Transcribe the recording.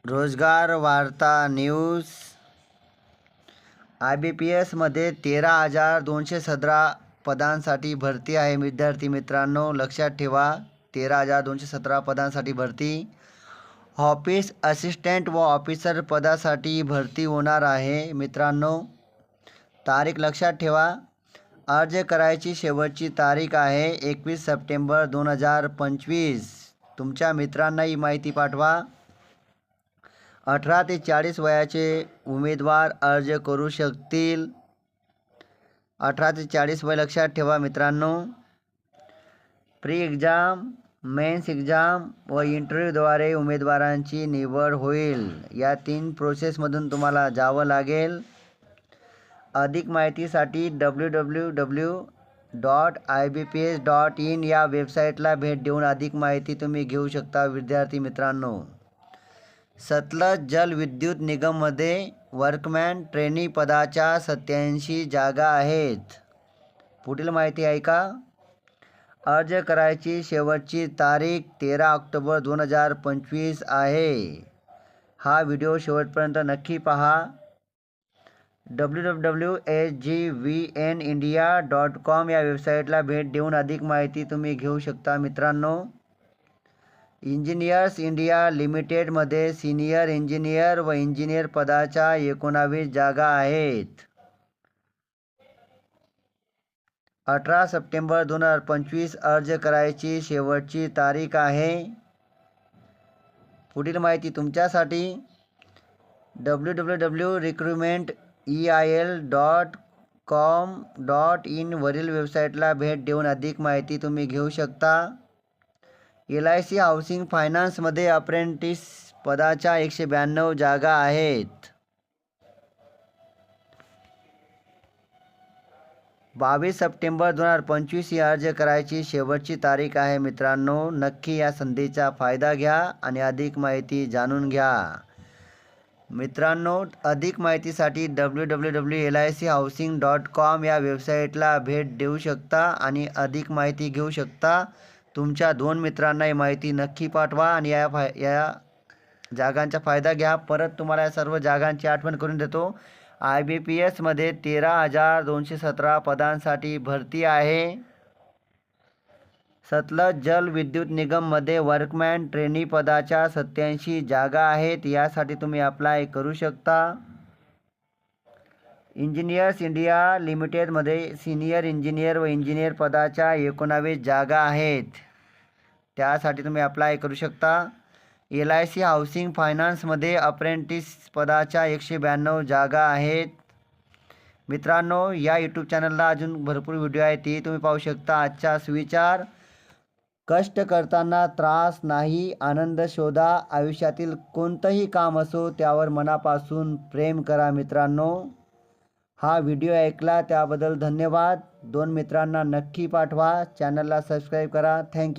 रोजगार वार्ता news. IBPS मध्ये 13,217 पदांसाठी भरती आहे। विद्यार्थी मित्रांनो लक्षात ठेवा, 13,217 पदांसाठी भरती। ऑफिस असिस्टंट व ऑफिसर पदासाठी भरती होणार आहे मित्रांनो। तारीख लक्षात ठेवा, अर्ज करायची शेवटची तारीख आहे 21 सप्टेंबर 2025। तुमच्या मित्रांना ही माहिती पाठवा। 18 ते 40 वयाचे उमेदवार अर्ज करू शकतील। 18 ते 40 वय लक्षात ठेवा मित्रांनो। प्री एक्झाम, मेन्स एक्झाम व इंटरव्ह्यूद्वारे उमेदवारांची निवड होईल। या 3 प्रोसेसमधून तुम्हाला जावं लागेल। अधिक माहितीसाठी www.ibps.in या वेबसाईटला भेट देऊन अधिक माहिती तुम्ही घेऊ शकता विद्यार्थी मित्रांनो। सतलज जल विद्युत निगममध्ये वर्कमॅन ट्रेनी पदाच्या 87 जागा आहेत। पुढील माहिती ऐका। अर्ज करायची शेवटची तारीख 13 ऑक्टोबर 2025 आहे। हा व्हिडिओ शेवटपर्यंत नक्की पहा। www.sgvnindia.com या वेबसाईटला भेट देऊन अधिक माहिती तुम्ही घेऊ शकता मित्रांनो। इंजिनियर्स इंडिया लिमिटेडमध्ये सिनियर इंजिनियर व इंजिनियर पदाच्या 19 जागा आहेत। 18 सप्टेंबर 2025 अर्ज करायची शेवटची तारीख आहे। पुढील माहिती तुमच्यासाठी www.recruitmenteil.com.in वरील वेबसाईटला भेट देऊन अधिक माहिती तुम्ही घेऊ शकता। LIC हाऊसिंग फायनान्समध्ये अप्रेंटिस पदाच्या 192 जागा आहेत। 22 सप्टेंबर 2025 ही अर्ज करायची शेवटची तारीख आहे मित्रांनो। नक्की या संधीचा फायदा घ्या आणि अधिक माहिती जाणून घ्या मित्रांनो। अधिक माहितीसाठी www.lichousing.com या वेबसाईटला भेट देऊ शकता आणि अधिक माहिती घेऊ शकता। तुमच्या 2 मित्रांना ही माहिती नक्की पाठवा आणि या जागांचा फायदा घ्या। परत तुम्हाला या सर्व जागांची आठवण करून देतो। IBPS मध्ये 13,217 पदांसाठी भरती आहे। सतलज जल विद्युत निगममध्ये वर्कमॅन ट्रेनी पदाच्या 87 जागा आहेत। यासाठी तुम्ही अप्लाय करू शकता। इंजिनियर्स इंडिया लिमिटेडमध्ये सिनियर इंजिनियर व इंजिनियर पदाच्या 19 जागा आहेत। त्यासाठी तुम्ही अप्लाय करू शकता। LIC हाऊसिंग फायनान्समध्ये अप्रेंटिस पदाच्या 192 जागा आहेत मित्रांनो। या यूट्यूब चॅनलला अजून भरपूर व्हिडिओ आहेत, ती तुम्ही पाहू शकता। आजचा सुविचार, कष्ट करताना त्रास नाही, आनंद शोधा। आयुष्यातील कोणतंही काम असो त्यावर मनापासून प्रेम करा मित्रांनो। हा व्हिडिओ ऐकला त्याबद्दल धन्यवाद। 2 मित्रांना नक्की पाठवा। चॅनलला सबस्क्राईब करा। थँक्यू।